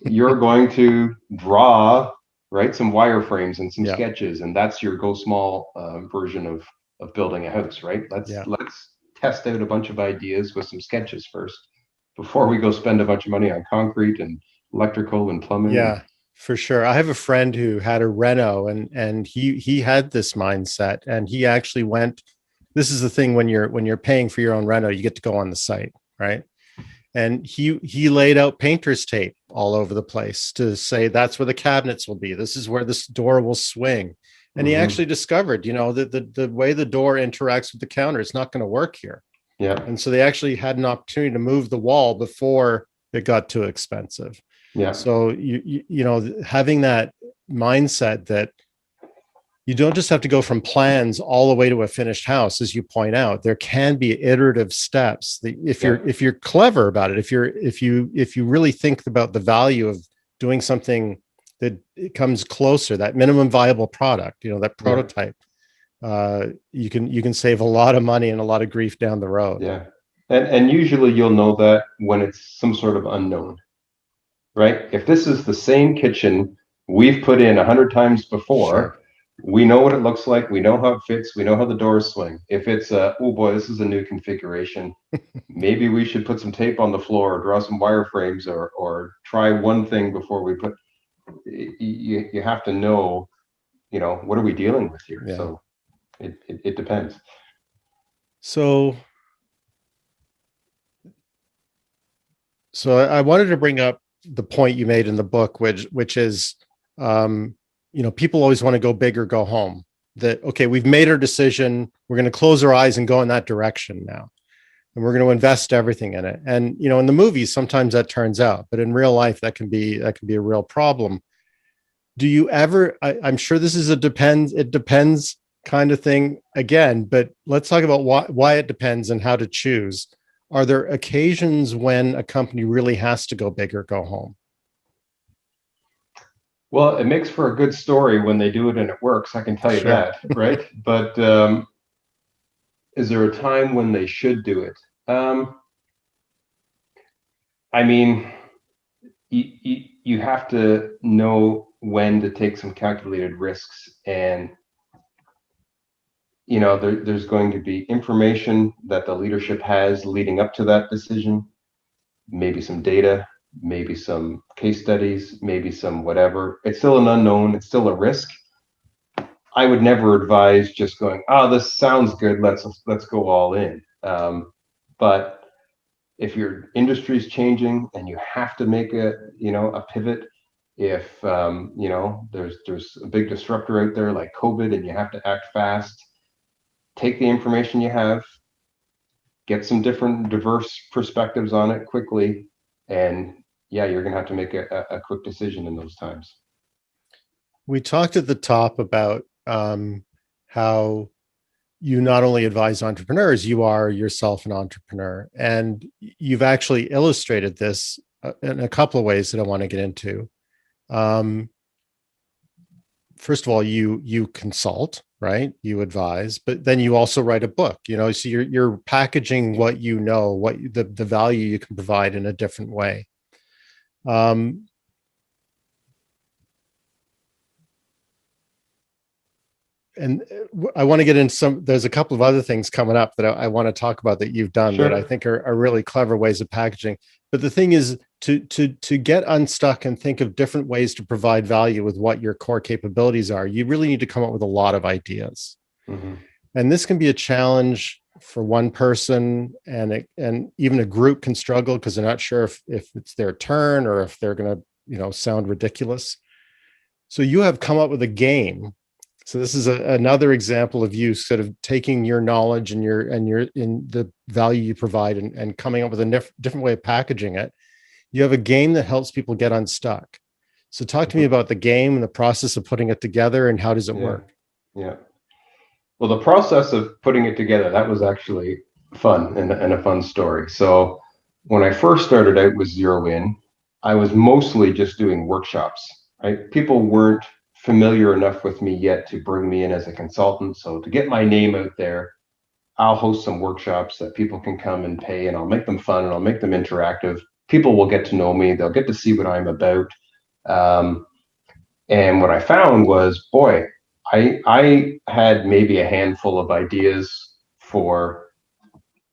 You're going to draw, right, some wireframes and some sketches, and that's your go small version of building a house, right? Let's test out a bunch of ideas with some sketches first before we go spend a bunch of money on concrete and electrical and plumbing. Yeah, for sure. I have a friend who had a reno, and he had this mindset, and he actually went. This is the thing, when you're paying for your own reno, you get to go on the site, right? And he laid out painter's tape all over the place to say that's where the cabinets will be. This is where this door will swing. And he actually discovered, that the way the door interacts with the counter is not going to work here. Yeah. And so they actually had an opportunity to move the wall before it got too expensive. Yeah. So you having that mindset that you don't just have to go from plans all the way to a finished house, as you point out. There can be iterative steps. If you're clever about it, if you really think about the value of doing something that it comes closer, that minimum viable product, that prototype, you can save a lot of money and a lot of grief down the road. Yeah. And usually you'll know that when it's some sort of unknown, right? If this is the same kitchen we've put in 100 times before, Sure. we know what it looks like. We know how it fits. We know how the doors swing. If it's oh boy, this is a new configuration. Maybe we should put some tape on the floor, or draw some wireframes, or try one thing before we put. You have to know, what are we dealing with here? Yeah. So it depends. So I wanted to bring up the point you made in the book, which is, people always want to go big or go home. That, okay, we've made our decision. We're going to close our eyes and go in that direction now, and we're going to invest everything in it. And in the movies, sometimes that turns out, but in real life, that can be a real problem. Do you ever? I'm sure this is a depends. It depends kind of thing again, but let's talk about why it depends and how to choose. Are there occasions when a company really has to go big or go home? Well, it makes for a good story when they do it and it works. I can tell you Sure. that, right? But is there a time when they should do it? I mean, you have to know when to take some calculated risks, and there's going to be information that the leadership has leading up to that decision, maybe some data, maybe some case studies, maybe some whatever. It's still an unknown. It's still a risk. I would never advise just going, oh, this sounds good. Let's go all in. But if your industry is changing and you have to make a pivot, if there's a big disruptor out there like COVID and you have to act fast, take the information you have, get some different diverse perspectives on it quickly, and yeah, you're gonna have to make a quick decision in those times. We talked at the top about how you not only advise entrepreneurs, you are yourself an entrepreneur, and you've actually illustrated this in a couple of ways that I want to get into. Um, First of all, you consult, right? You advise, but then you also write a book. So you're packaging what what the value you can provide in a different way. Um, and I want to get into there's a couple of other things coming up that I want to talk about that you've done that I Sure. think are really clever ways of packaging. But the thing is to get unstuck and think of different ways to provide value with what your core capabilities are. You really need to come up with a lot of ideas. Mm-hmm. And this can be a challenge for one person, and even a group can struggle because they're not sure if it's their turn or if they're going to, sound ridiculous. So you have come up with a game. So this is another example of you sort of taking your knowledge and your in the value you provide and coming up with a different way of packaging it. You have a game that helps people get unstuck. So talk to me about the game and the process of putting it together and how does it work? Yeah. Well, the process of putting it together, that was actually fun and a fun story. So when I first started out with Zero In, I was mostly just doing workshops, right? People weren't familiar enough with me yet to bring me in as a consultant. So to get my name out there, I'll host some workshops that people can come and pay, and I'll make them fun and I'll make them interactive. People will get to know me. They'll get to see what I'm about. Um, and what I found was, boy, I had maybe a handful of ideas for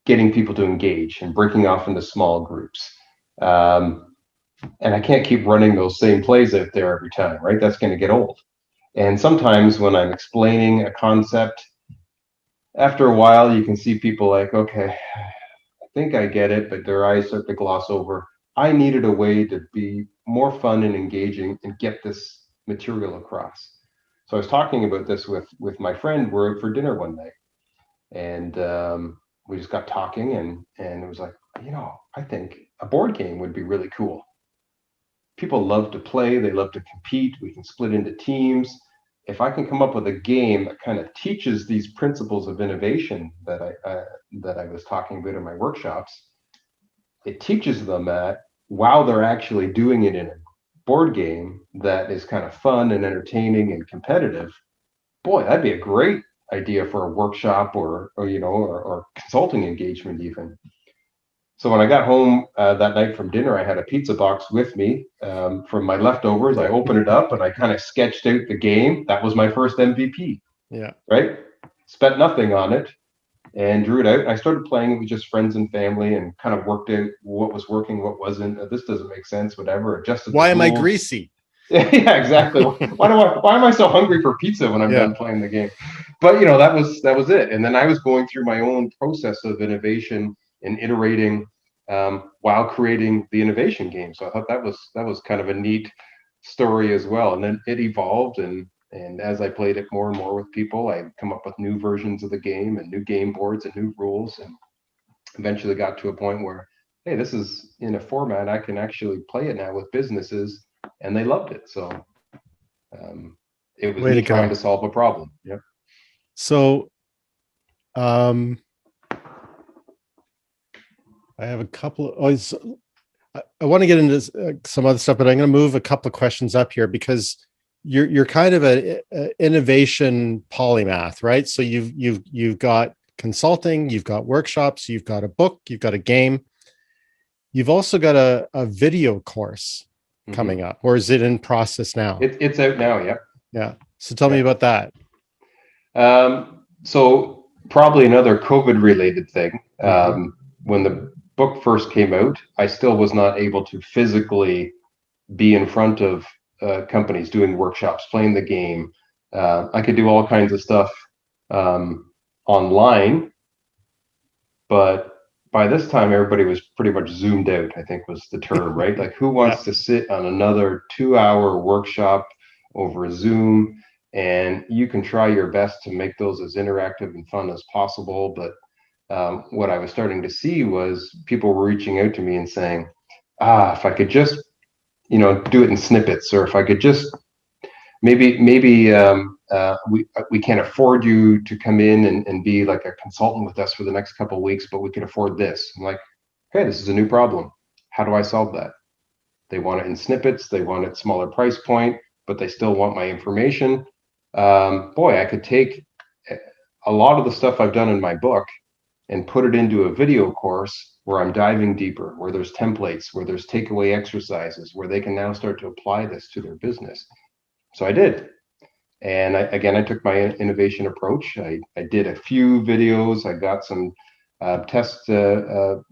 getting people to engage and breaking off into small groups. Um, and I can't keep running those same plays out there every time, right? That's going to get old. And sometimes when I'm explaining a concept, after a while, you can see people like, okay, I think I get it, but their eyes start to gloss over. I needed a way to be more fun and engaging and get this material across. So I was talking about this with my friend. We're out for dinner one night, and we just got talking, and it was like, I think a board game would be really cool. People love to play, they love to compete. We can split into teams. If I can come up with a game that kind of teaches these principles of innovation that I was talking about in my workshops, it teaches them that while they're actually doing it in a board game that is kind of fun and entertaining and competitive. Boy, that'd be a great idea for a workshop or consulting engagement even. So when I got home that night from dinner, I had a pizza box with me from my leftovers. I opened it up and I kind of sketched out the game. That was my first MVP, Yeah. right? Spent nothing on it and drew it out. I started playing it with just friends and family and kind of worked out what was working, what wasn't. This doesn't make sense, whatever. Adjusted Why the am rules. I greasy? Yeah, exactly. Why am I so hungry for pizza when I'm done playing the game? But that was it. And then I was going through my own process of innovation and iterating while creating the innovation game. So I thought that was kind of a neat story as well. And then it evolved, and as I played it more and more with people, I come up with new versions of the game and new game boards and new rules, and eventually got to a point where, hey, this is in a format I can actually play it now with businesses, and they loved it. So it was me trying to solve a problem. Yep. So I have a couple of, I want to get into some other stuff, but I'm going to move a couple of questions up here because you're kind of a innovation polymath, right? So you've got consulting, you've got workshops, you've got a book, you've got a game. You've also got a video course coming up, or is it in process now? It's out now. Yeah. Yeah. So tell me about that. So probably another COVID related thing. When the book first came out, I still was not able to physically be in front of companies doing workshops, playing the game. I could do all kinds of stuff online, but by this time everybody was pretty much zoomed out, I think was the term, right? Like, who wants to sit on another 2-hour workshop over Zoom? And you can try your best to make those as interactive and fun as possible, but what I was starting to see was people were reaching out to me and saying, if I could just do it in snippets, or if I could just maybe we can't afford you to come in and be like a consultant with us for the next couple of weeks, but we can afford this. I'm like, hey, this is a new problem. How do I solve that? They want it in snippets. They want it smaller price point, but they still want my information. I could take a lot of the stuff I've done in my book and put it into a video course where I'm diving deeper, where there's templates, where there's takeaway exercises, where they can now start to apply this to their business. So I did. And I took my innovation approach. I did a few videos. I got some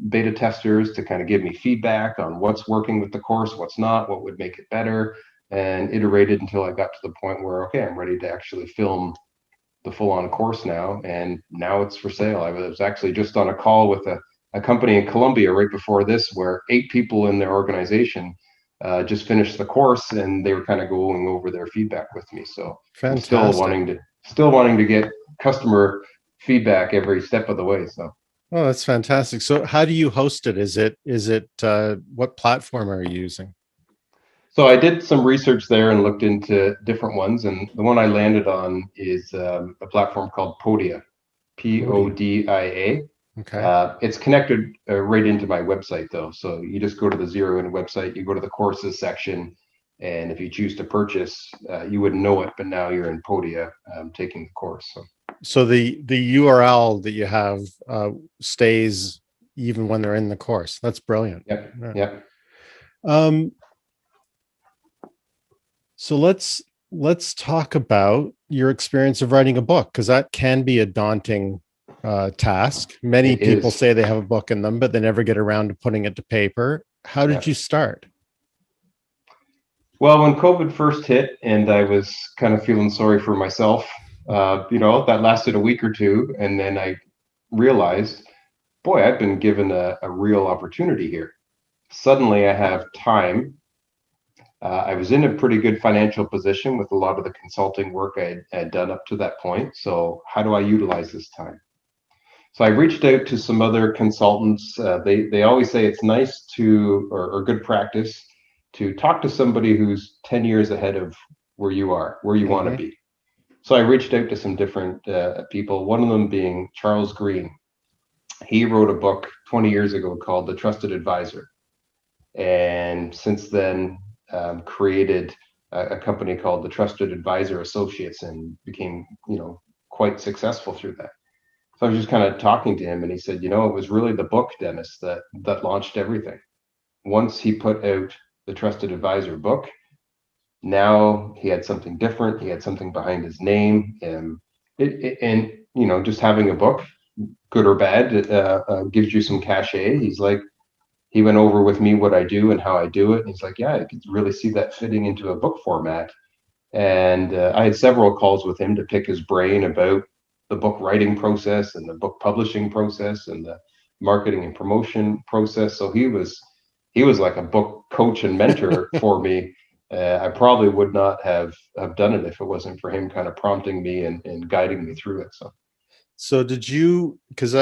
beta testers to kind of give me feedback on what's working with the course, what's not, what would make it better, and iterated until I got to the point where, okay, I'm ready to actually film the full-on course now, and now it's for sale. I was actually just on a call with a company in Colombia right before this, where 8 people in their organization just finished the course, and they were kind of going over their feedback with me. So fantastic. I'm still wanting to get customer feedback every step of the way. So. Oh, that's fantastic. So how do you host it? Is it what platform are you using? So I did some research there and looked into different ones, and the one I landed on is a platform called Podia, Podia. Okay. It's connected right into my website, though. So you just go to the Zero In website, you go to the courses section, and if you choose to purchase, you wouldn't know it, but now you're in Podia taking the course. So the URL that you have stays even when they're in the course. That's brilliant. Yep. Yeah. Yep. So let's talk about your experience of writing a book, because that can be a daunting task. Many people say they have a book in them, but they never get around to putting it to paper. How did you start? Well, when COVID first hit and I was kind of feeling sorry for myself, that lasted a week or two. And then I realized, boy, I've been given a real opportunity here. Suddenly I have time. I was in a pretty good financial position with a lot of the consulting work I had done up to that point. So how do I utilize this time? So I reached out to some other consultants. They always say it's nice to, or good practice, to talk to somebody who's 10 years ahead of where you are, where you want to be. So I reached out to some different people, one of them being Charles Green. He wrote a book 20 years ago called The Trusted Advisor. And since then, created a company called the Trusted Advisor Associates and became, quite successful through that. So I was just kind of talking to him, and he said, it was really the book, Dennis, that launched everything. Once he put out the Trusted Advisor book, now he had something different. He had something behind his name, and just having a book, good or bad, gives you some cachet. He's like, he went over with me what I do and how I do it. And he's like, yeah, I could really see that fitting into a book format. And I had several calls with him to pick his brain about the book writing process and the book publishing process and the marketing and promotion process. So he was like a book coach and mentor for me. I probably would not have done it if it wasn't for him kind of prompting me and guiding me through it. So did you, because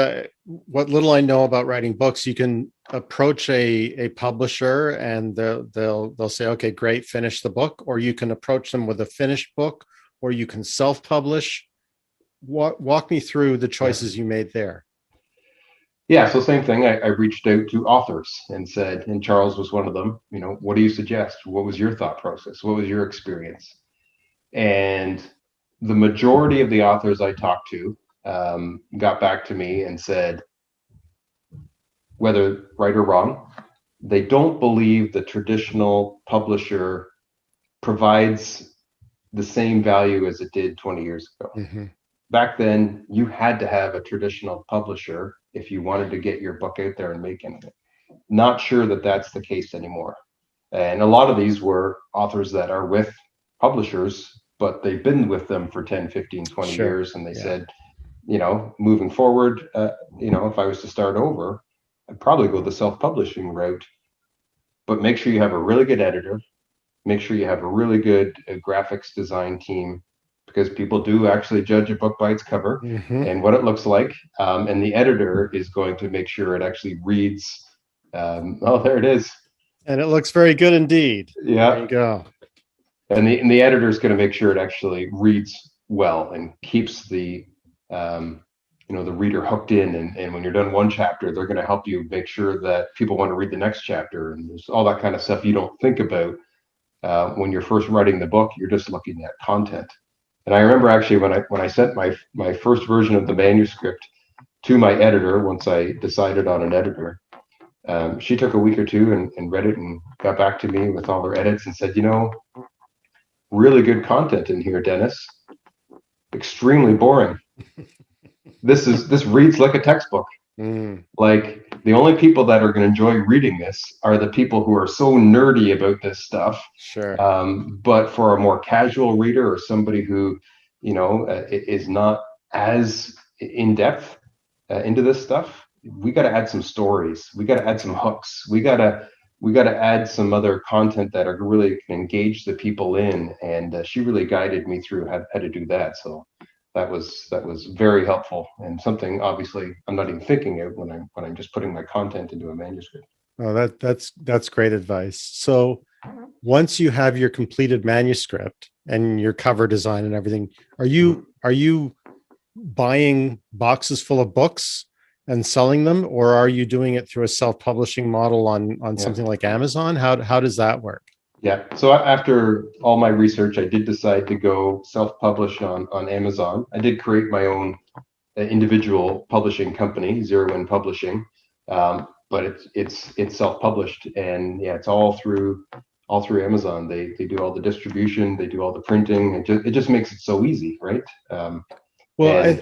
what little I know about writing books, you can approach a publisher and they'll say, okay, great, finish the book, or you can approach them with a finished book, or you can self-publish. Walk me through the choices you made there. Yeah, so same thing. I reached out to authors and said, and Charles was one of them, what do you suggest? What was your thought process? What was your experience? And the majority of the authors I talked to got back to me and said, whether right or wrong, they don't believe the traditional publisher provides the same value as it did 20 years ago. Mm-hmm. Back then, you had to have a traditional publisher if you wanted to get your book out there and make anything. Not sure that that's the case anymore. And a lot of these were authors that are with publishers, but they've been with them for 10, 15, 20 sure. years. And they said, moving forward, if I was to start over, I'd probably go the self-publishing route, but make sure you have a really good editor. Make sure you have a really good graphics design team, because people do actually judge a book by its cover and what it looks like. And the editor is going to make sure it actually reads. There it is. And it looks very good indeed. Yeah. There you go. And the editor is going to make sure it actually reads well and keeps the the reader hooked in. And when you're done one chapter, they're going to help you make sure that people want to read the next chapter. And there's all that kind of stuff you don't think about when you're first writing the book. You're just looking at content. And I remember actually when I sent my first version of the manuscript to my editor, once I decided on an editor, she took a week or two and read it and got back to me with all her edits and said, really good content in here, Dennis. Extremely boring. This reads like a textbook. Like, the only people that are going to enjoy reading this are the people who are so nerdy about this stuff. Sure. But for a more casual reader or somebody who, is not as in depth into this stuff, we got to add some stories. We got to add some hooks. We got to add some other content that are really can engage the people in. And she really guided me through how to do that. So that was very helpful, and something obviously I'm not even thinking of when I'm just putting my content into a manuscript. Oh, that's great advice. So once you have your completed manuscript and your cover design and everything, are you buying boxes full of books and selling them, or are you doing it through a self-publishing model on something like Amazon? How does that work? Yeah. So after all my research, I did decide to go self-publish on Amazon. I did create my own individual publishing company, Zero In Publishing, but it's self-published, and it's all through Amazon. They do all the distribution, they do all the printing. It just makes it so easy, right? Well,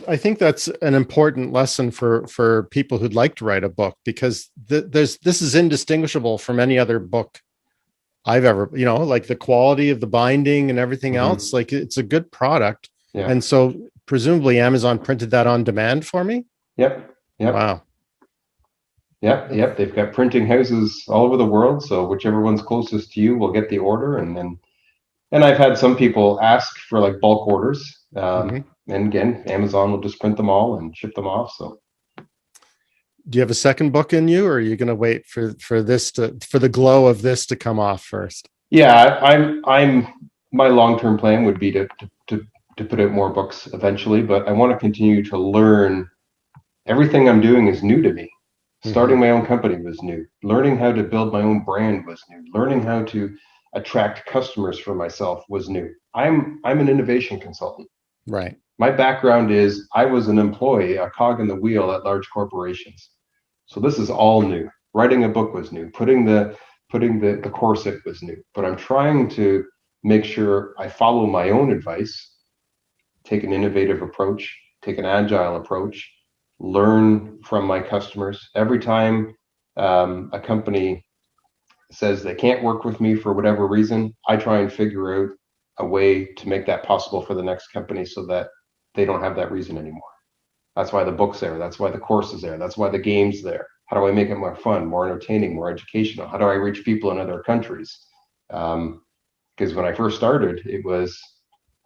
I think that's an important lesson for people who'd like to write a book, because this is indistinguishable from any other book I've ever, like the quality of the binding and everything else, like it's a good product. Yeah. And so presumably Amazon printed that on demand for me. Yep. Wow. Yep. They've got printing houses all over the world. So whichever one's closest to you will get the order. And I've had some people ask for like bulk orders. And again, Amazon will just print them all and ship them off. So do you have a second book in you, or are you going to wait for the glow of this to come off first? Yeah, I'm my long-term plan would be to put out more books eventually, but I want to continue to learn. Everything I'm doing is new to me. Starting my own company was new. Learning how to build my own brand was new. Learning how to attract customers for myself was new. I'm an innovation consultant. Right. My background is I was an employee, a cog in the wheel at large corporations. So this is all new. Writing a book was new. Putting the course in was new. But I'm trying to make sure I follow my own advice, take an innovative approach, take an agile approach, learn from my customers. Every time a company says they can't work with me for whatever reason, I try and figure out a way to make that possible for the next company so that they don't have that reason anymore. That's why the book's there. That's why the course is there. That's why the game's there. How do I make it more fun, more entertaining, more educational? How do I reach people in other countries? Because when I first started, it was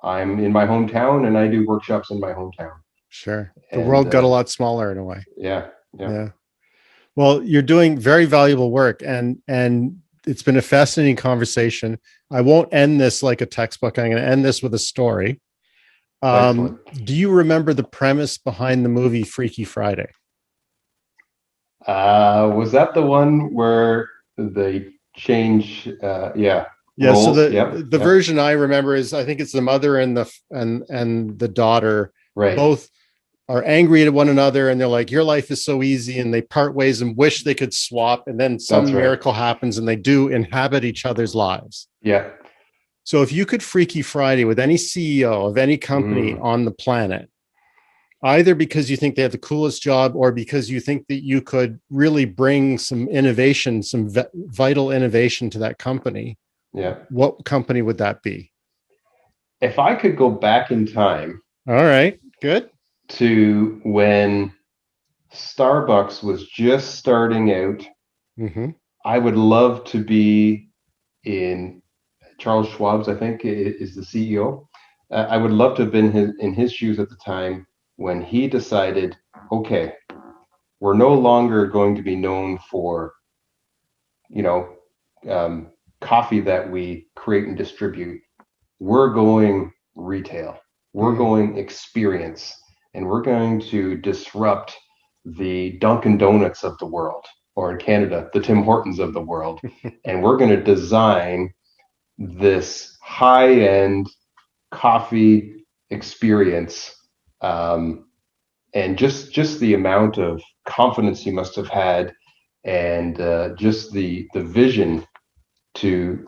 I'm in my hometown and I do workshops in my hometown. Sure. The world got a lot smaller in a way. Yeah. Well, you're doing very valuable work, and it's been a fascinating conversation. I won't end this like a textbook. I'm going to end this with a story. Do you remember the premise behind the movie Freaky Friday? Was that the one where they change? Yeah. Roles? So the version I remember is, I think it's the mother and the daughter, right, both are angry at one another, and they're like, your life is so easy, and they part ways and wish they could swap, and then some miracle happens and they do inhabit each other's lives. Yeah. So if you could Freaky Friday with any CEO of any company on the planet, either because you think they have the coolest job or because you think that you could really bring some innovation, some vital innovation to that company, what company would that be? If I could go back in time. All right, good. To when Starbucks was just starting out, I would love to be in Charles Schwab's, I think is the CEO. I would love to have been in his shoes at the time when he decided, okay, we're no longer going to be known for, coffee that we create and distribute. We're going retail. We're going experience. And we're going to disrupt the Dunkin' Donuts of the world, or in Canada, the Tim Hortons of the world. And we're going to design this high-end coffee experience. And just the amount of confidence he must have had, and just the vision to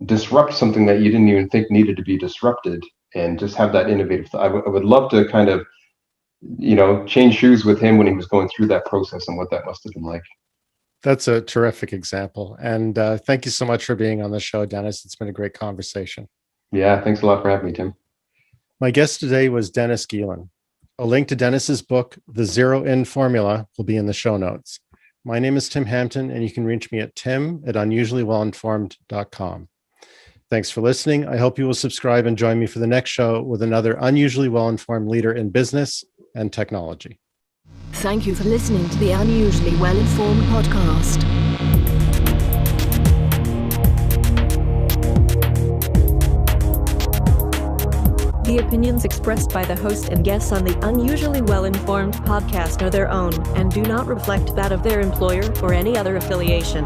disrupt something that you didn't even think needed to be disrupted, and just have that innovative. I would love to kind of change shoes with him when he was going through that process and what that must have been like. That's a terrific example. And thank you so much for being on the show, Dennis. It's been a great conversation. Yeah, thanks a lot for having me, Tim. My guest today was Dennis Geelen. A link to Dennis's book, The Zero In Formula, will be in the show notes. My name is Tim Hampton, and you can reach me at tim@unusuallywellinformed.com. Thanks for listening. I hope you will subscribe and join me for the next show with another unusually well-informed leader in business and technology. Thank you for listening to the Unusually Well-Informed podcast. The opinions expressed by the host and guests on the Unusually Well-Informed podcast are their own and do not reflect that of their employer or any other affiliation.